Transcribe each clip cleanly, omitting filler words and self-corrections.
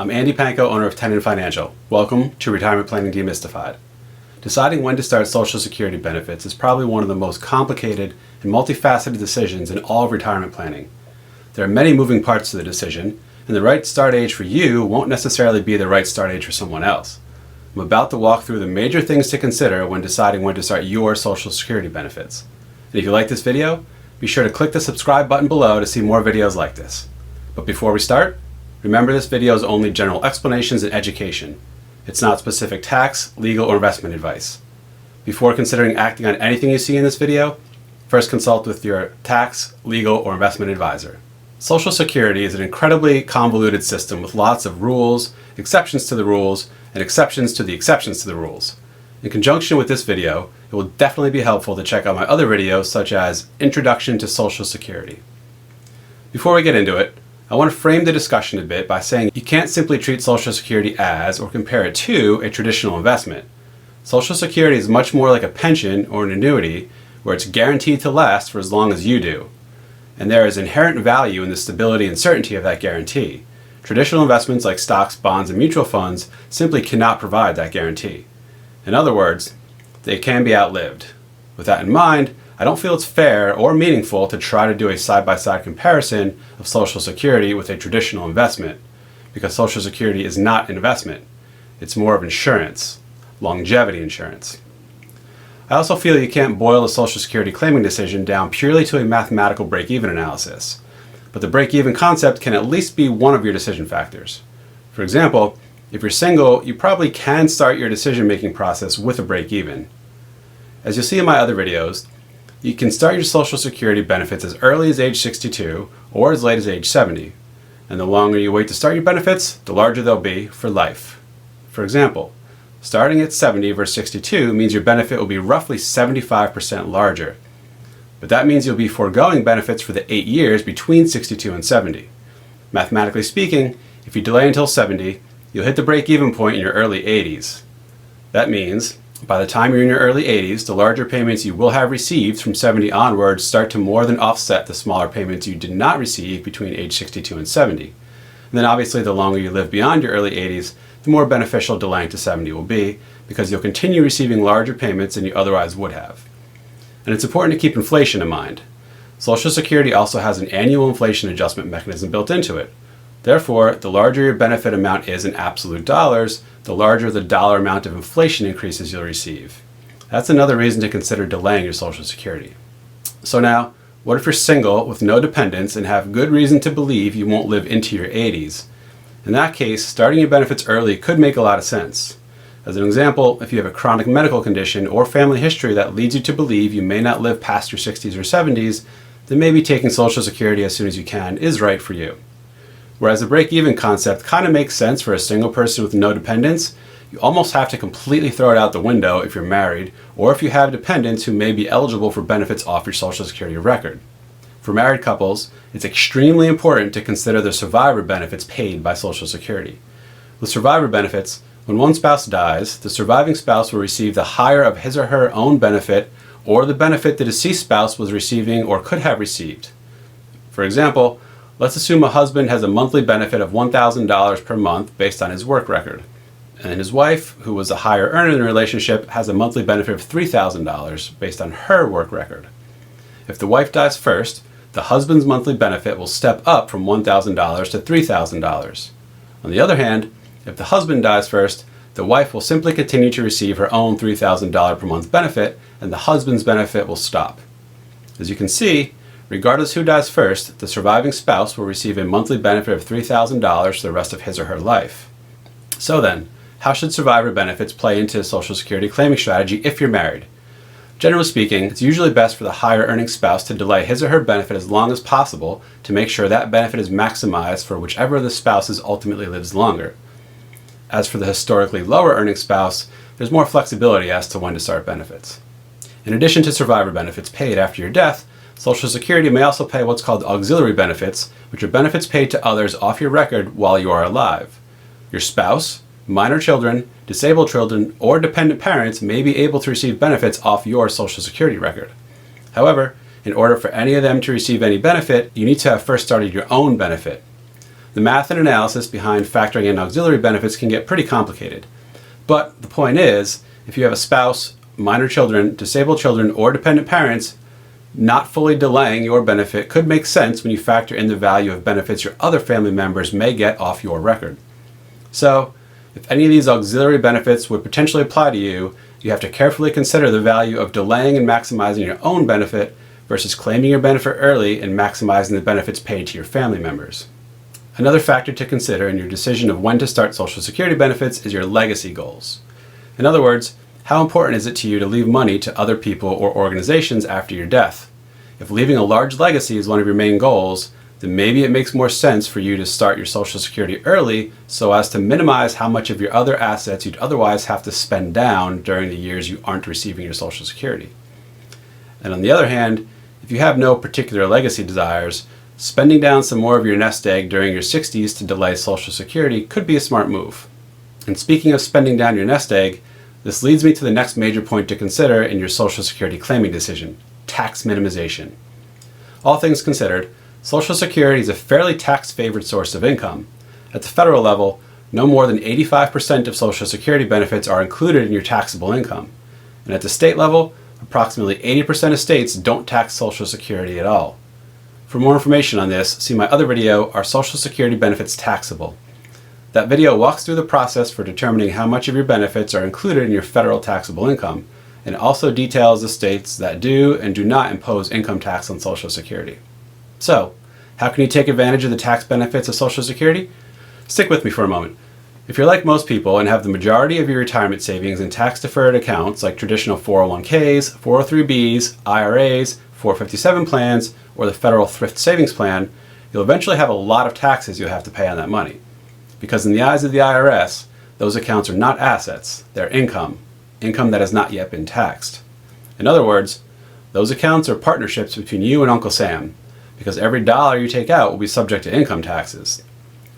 I'm Andy Panko, owner of Tenon Financial. Welcome to Retirement Planning Demystified. Deciding when to start Social Security benefits is probably one of the most complicated and multifaceted decisions in all of retirement planning. There are many moving parts to the decision, and the right start age for you won't necessarily be the right start age for someone else. I'm about to walk through the major things to consider when deciding when to start your Social Security benefits. And if you like this video, be sure to click the subscribe button below to see more videos like this. But before we start, remember this video is only general explanations and education. It's not specific tax, legal, or investment advice. Before considering acting on anything you see in this video, first consult with your tax, legal, or investment advisor. Social Security is an incredibly convoluted system with lots of rules, exceptions to the rules, and exceptions to the exceptions to the rules. In conjunction with this video, it will definitely be helpful to check out my other videos such as Introduction to Social Security. Before we get into it, I want to frame the discussion a bit by saying you can't simply treat Social Security as or compare it to a traditional investment. Social Security is much more like a pension or an annuity where it's guaranteed to last for as long as you do. And there is inherent value in the stability and certainty of that guarantee. Traditional investments like stocks, bonds, and mutual funds simply cannot provide that guarantee. In other words, they can be outlived. With that in mind, I don't feel it's fair or meaningful to try to do a side-by-side comparison of Social Security with a traditional investment, because Social Security is not an investment. It's more of insurance, longevity insurance. I also feel you can't boil a Social Security claiming decision down purely to a mathematical break-even analysis, but the break-even concept can at least be one of your decision factors. For example, if you're single, you probably can start your decision-making process with a break-even. As you'll see in my other videos, you can start your Social Security benefits as early as age 62 or as late as age 70. And the longer you wait to start your benefits, the larger they'll be for life. For example, starting at 70 versus 62 means your benefit will be roughly 75% larger. But that means you'll be foregoing benefits for the 8 years between 62 and 70. Mathematically speaking, if you delay until 70, you'll hit the break-even point in your early 80s. That means by the time you're in your early 80s, the larger payments you will have received from 70 onwards start to more than offset the smaller payments you did not receive between age 62 and 70. And then obviously the longer you live beyond your early 80s, the more beneficial delaying to 70 will be, because you'll continue receiving larger payments than you otherwise would have. And it's important to keep inflation in mind. Social Security also has an annual inflation adjustment mechanism built into it. Therefore, the larger your benefit amount is in absolute dollars, the larger the dollar amount of inflation increases you'll receive. That's another reason to consider delaying your Social Security. So now, what if you're single with no dependents and have good reason to believe you won't live into your 80s? In that case, starting your benefits early could make a lot of sense. As an example, if you have a chronic medical condition or family history that leads you to believe you may not live past your 60s or 70s, then maybe taking Social Security as soon as you can is right for you. Whereas the break-even concept kind of makes sense for a single person with no dependents, you almost have to completely throw it out the window if you're married or if you have dependents who may be eligible for benefits off your Social Security record. For married couples, it's extremely important to consider the survivor benefits paid by Social Security. With survivor benefits, when one spouse dies, the surviving spouse will receive the higher of his or her own benefit or the benefit the deceased spouse was receiving or could have received. For example, let's assume a husband has a monthly benefit of $1,000 per month based on his work record, and his wife, who was a higher earner in the relationship, has a monthly benefit of $3,000 based on her work record. If the wife dies first, the husband's monthly benefit will step up from $1,000 to $3,000. On the other hand, if the husband dies first, the wife will simply continue to receive her own $3,000 per month benefit, and the husband's benefit will stop. As you can see, regardless who dies first, the surviving spouse will receive a monthly benefit of $3,000 for the rest of his or her life. So then, how should survivor benefits play into a Social Security claiming strategy if you're married? Generally speaking, it's usually best for the higher earning spouse to delay his or her benefit as long as possible to make sure that benefit is maximized for whichever of the spouses ultimately lives longer. As for the historically lower earning spouse, there's more flexibility as to when to start benefits. In addition to survivor benefits paid after your death, Social Security may also pay what's called auxiliary benefits, which are benefits paid to others off your record while you are alive. Your spouse, minor children, disabled children, or dependent parents may be able to receive benefits off your Social Security record. However, in order for any of them to receive any benefit, you need to have first started your own benefit. The math and analysis behind factoring in auxiliary benefits can get pretty complicated. But the point is, if you have a spouse, minor children, disabled children, or dependent parents, not fully delaying your benefit could make sense when you factor in the value of benefits your other family members may get off your record. So, if any of these auxiliary benefits would potentially apply to you, you have to carefully consider the value of delaying and maximizing your own benefit versus claiming your benefit early and maximizing the benefits paid to your family members. Another factor to consider in your decision of when to start Social Security benefits is your legacy goals. In other words, how important is it to you to leave money to other people or organizations after your death? If leaving a large legacy is one of your main goals, then maybe it makes more sense for you to start your Social Security early so as to minimize how much of your other assets you'd otherwise have to spend down during the years you aren't receiving your Social Security. And on the other hand, if you have no particular legacy desires, spending down some more of your nest egg during your 60s to delay Social Security could be a smart move. And speaking of spending down your nest egg, this leads me to the next major point to consider in your Social Security claiming decision: tax minimization. All things considered, Social Security is a fairly tax-favored source of income. At the federal level, no more than 85% of Social Security benefits are included in your taxable income. And at the state level, approximately 80% of states don't tax Social Security at all. For more information on this, see my other video, Are Social Security Benefits Taxable? That video walks through the process for determining how much of your benefits are included in your federal taxable income, and it also details the states that do and do not impose income tax on Social Security. So, how can you take advantage of the tax benefits of Social Security? Stick with me for a moment. If you're like most people and have the majority of your retirement savings in tax-deferred accounts like traditional 401ks, 403bs, IRAs, 457 plans, or the federal thrift savings plan, you'll eventually have a lot of taxes you'll have to pay on that money. Because in the eyes of the IRS, those accounts are not assets, they're income that has not yet been taxed. In other words, those accounts are partnerships between you and Uncle Sam, because every dollar you take out will be subject to income taxes.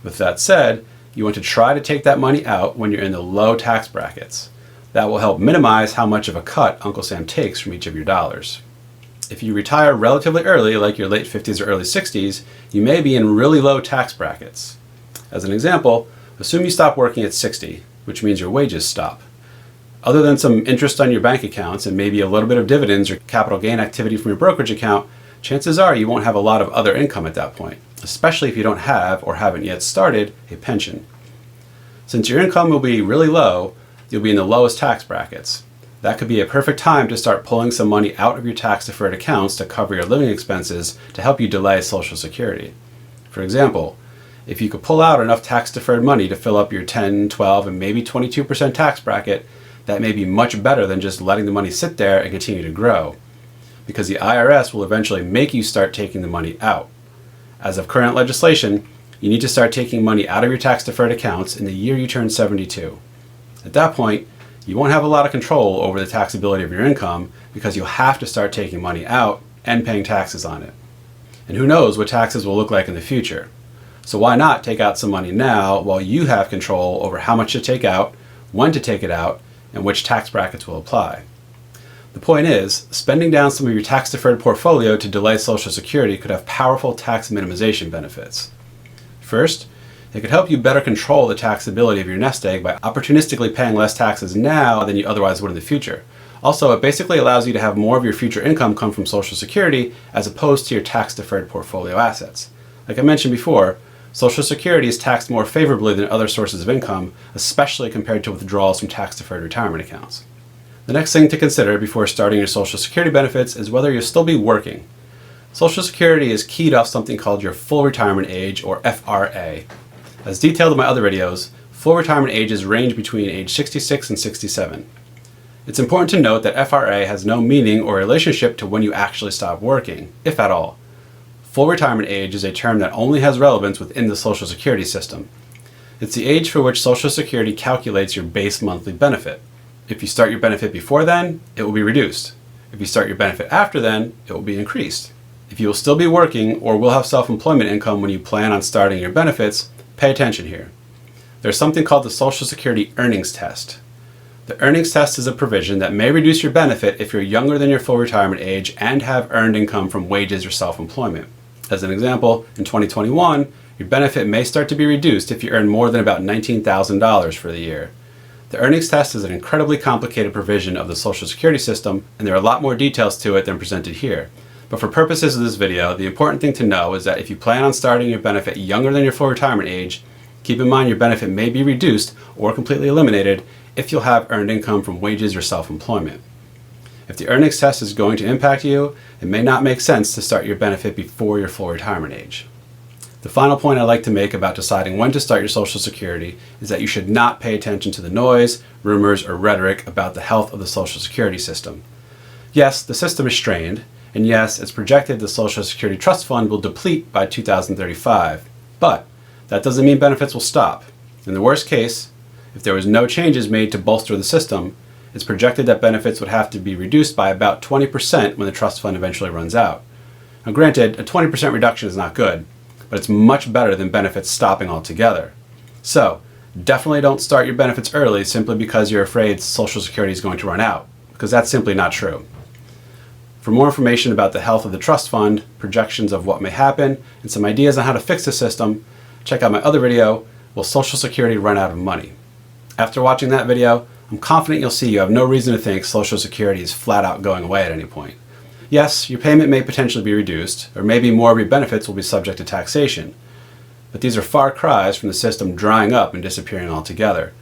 With that said, you want to try to take that money out when you're in the low tax brackets. That will help minimize how much of a cut Uncle Sam takes from each of your dollars. If you retire relatively early, like your late 50s or early 60s, you may be in really low tax brackets. As an example, assume you stop working at 60, which means your wages stop. Other than some interest on your bank accounts and maybe a little bit of dividends or capital gain activity from your brokerage account, chances are you won't have a lot of other income at that point, especially if you don't have or haven't yet started a pension. Since your income will be really low, you'll be in the lowest tax brackets. That could be a perfect time to start pulling some money out of your tax-deferred accounts to cover your living expenses to help you delay Social Security. For example, if you could pull out enough tax-deferred money to fill up your 10, 12, and maybe 22% tax bracket, that may be much better than just letting the money sit there and continue to grow, because the IRS will eventually make you start taking the money out. As of current legislation, you need to start taking money out of your tax-deferred accounts in the year you turn 72. At that point, you won't have a lot of control over the taxability of your income because you'll have to start taking money out and paying taxes on it. And who knows what taxes will look like in the future. So why not take out some money now while you have control over how much to take out, when to take it out, and which tax brackets will apply. The point is, spending down some of your tax-deferred portfolio to delay Social Security could have powerful tax minimization benefits. First, it could help you better control the taxability of your nest egg by opportunistically paying less taxes now than you otherwise would in the future. Also, it basically allows you to have more of your future income come from Social Security as opposed to your tax-deferred portfolio assets. Like I mentioned before, Social Security is taxed more favorably than other sources of income, especially compared to withdrawals from tax-deferred retirement accounts. The next thing to consider before starting your Social Security benefits is whether you'll still be working. Social Security is keyed off something called your full retirement age, or FRA. As detailed in my other videos, full retirement ages range between age 66 and 67. It's important to note that FRA has no meaning or relationship to when you actually stop working, if at all. Full retirement age is a term that only has relevance within the Social Security system. It's the age for which Social Security calculates your base monthly benefit. If you start your benefit before then, it will be reduced. If you start your benefit after then, it will be increased. If you will still be working or will have self-employment income when you plan on starting your benefits, pay attention here. There's something called the Social Security Earnings Test. The Earnings Test is a provision that may reduce your benefit if you're younger than your full retirement age and have earned income from wages or self-employment. As an example, in 2021, your benefit may start to be reduced if you earn more than about $19,000 for the year. The earnings test is an incredibly complicated provision of the Social Security system, and there are a lot more details to it than presented here. But for purposes of this video, the important thing to know is that if you plan on starting your benefit younger than your full retirement age, keep in mind your benefit may be reduced or completely eliminated if you'll have earned income from wages or self-employment. If the earnings test is going to impact you, it may not make sense to start your benefit before your full retirement age. The final point I'd like to make about deciding when to start your Social Security is that you should not pay attention to the noise, rumors, or rhetoric about the health of the Social Security system. Yes, the system is strained, and yes, it's projected the Social Security Trust Fund will deplete by 2035, but that doesn't mean benefits will stop. In the worst case, if there was no changes made to bolster the system, it's projected that benefits would have to be reduced by about 20% when the trust fund eventually runs out. Now granted, a 20% reduction is not good, but it's much better than benefits stopping altogether. So, definitely don't start your benefits early simply because you're afraid Social Security is going to run out, because that's simply not true. For more information about the health of the trust fund, projections of what may happen, and some ideas on how to fix the system, check out my other video, Will Social Security Run Out of Money? After watching that video, I'm confident you'll see you have no reason to think Social Security is flat out going away at any point. Yes, your payment may potentially be reduced, or maybe more of your benefits will be subject to taxation, but these are far cries from the system drying up and disappearing altogether.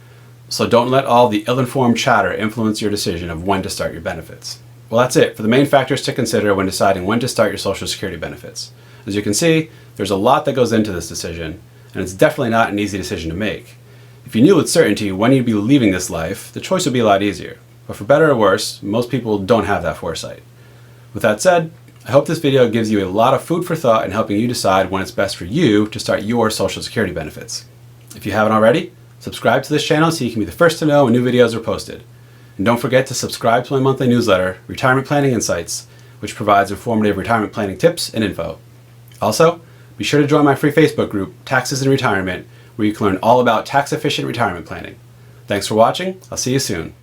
So don't let all the ill-informed chatter influence your decision of when to start your benefits. Well, that's it for the main factors to consider when deciding when to start your Social Security benefits. As you can see, there's a lot that goes into this decision, and it's definitely not an easy decision to make. If you knew with certainty when you'd be leaving this life, the choice would be a lot easier. But for better or worse, most people don't have that foresight. With that said, I hope this video gives you a lot of food for thought in helping you decide when it's best for you to start your Social Security benefits. If you haven't already, subscribe to this channel so you can be the first to know when new videos are posted. And don't forget to subscribe to my monthly newsletter, Retirement Planning Insights, which provides informative retirement planning tips and info. Also, be sure to join my free Facebook group, Taxes and Retirement, where you can learn all about tax-efficient retirement planning. Thanks for watching. I'll see you soon.